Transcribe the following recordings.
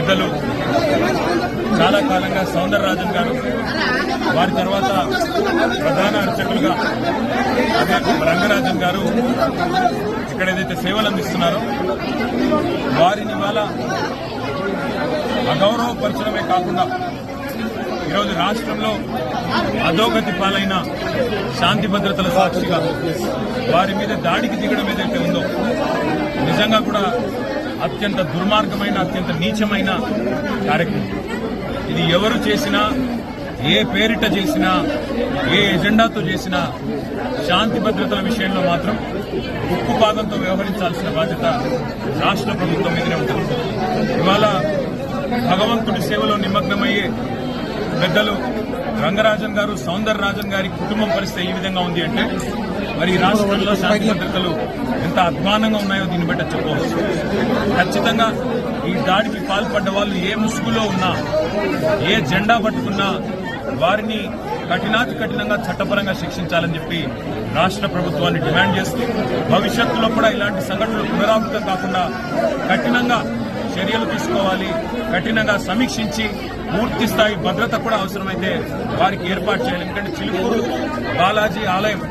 పెద్దలు చాలా కాలంగా సౌందరరాజన్ గారు, వారి తర్వాత ప్రధాన అర్చకులుగా రంగరాజన్ గారు ఇక్కడ ఏదైతే సేవలు అందిస్తున్నారో వారిని ఇవాళ అగౌరవపరచడమే కాకుండా ఈరోజు రాష్ట్రంలో అధోగతి పాలైన శాంతి భద్రతల సాక్షిగా వారి మీద దాడికి దిగడం ఏదైతే ఉందో నిజంగా కూడా అత్యంత దుర్మార్గమైన, అత్యంత నీచమైన కార్యక్రమం. ఇది ఎవరు చేసినా, ఏ పేరిట చేసినా, ఏ ఎజెండాతో చేసినా శాంతి భద్రతల విషయంలో మాత్రం ఉక్కుపాదంతో వ్యవహరించాల్సిన బాధ్యత రాష్ట్ర ప్రభుత్వం మీదనే ఉంటుంది. ఇవాళ భగవంతుడి సేవలో నిమగ్నమయ్యే పెద్దలు రంగరాజన్ గారు, సౌందరరాజన్ గారి కుటుంబం పరిస్థితి ఈ విధంగా ఉంది అంటే మరి ఈ రాష్ట్రంలో శాంతి భద్రతలు ఎంత అధ్వానంగా ఉన్నాయో దీన్ని బట్టి చెప్పవచ్చు. ఖచ్చితంగా ఈ దాడికి పాల్పడ్డ వాళ్ళు ఏ ముసుగులో ఉన్నా, ఏ జెండా పట్టుకున్నా వారిని కఠినాతి కఠినంగా చట్టపరంగా శిక్షించాలని చెప్పి రాష్ట్ర ప్రభుత్వాన్ని డిమాండ్ చేస్తూ భవిష్యత్తులో కూడా ఇలాంటి సంఘటనలు పునరావృతం కాకుండా కఠినంగా చర్యలు తీసుకోవాలి, కఠినంగా సమీక్షించి పూర్తి స్థాయి భద్రత కూడా అవసరమైతే వారికి ఏర్పాటు చేయాలి. ఎందుకంటే చిలుకూరు బాలాజీ ఆలయం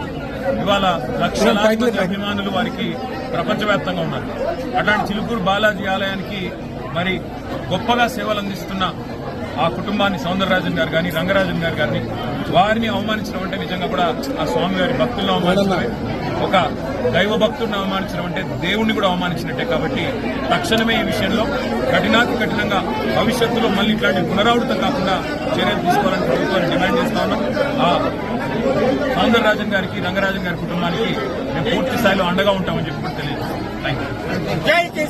ఇవాళ లక్షలాది మంది అభిమానులు వారికి ప్రపంచవ్యాప్తంగా ఉన్నారు. అట్లాంటి చిలుకూరు బాలాజీ ఆలయానికి మరి గొప్పగా సేవలు అందిస్తున్న ఆ కుటుంబాన్ని సౌందరరాజన్ గారు కానీ, రంగరాజన్ గారు కానీ వారిని అవమానించడం అంటే నిజంగా కూడా ఆ స్వామివారి భక్తులను అవమానించడమే, ఒక దైవ భక్తుడిని అవమానించడం అంటే దేవుణ్ణి కూడా అవమానించినట్టే. కాబట్టి తక్షణమే ఈ విషయంలో కఠినాతి కఠినంగా భవిష్యత్తులో మళ్ళీ ఇట్లాంటి పునరావృతం కాకుండా చర్యలు తీసుకోవాలని ప్రభుత్వాన్ని డిమాండ్ చేస్తా ఉన్నాం. ఆ సౌందరరాజన్ గారికి, రంగరాజన్ గారి కుటుంబానికి మేము పూర్తి స్థాయిలో అండగా ఉంటామని చెప్పి తెలియజేస్తాం. Thank you.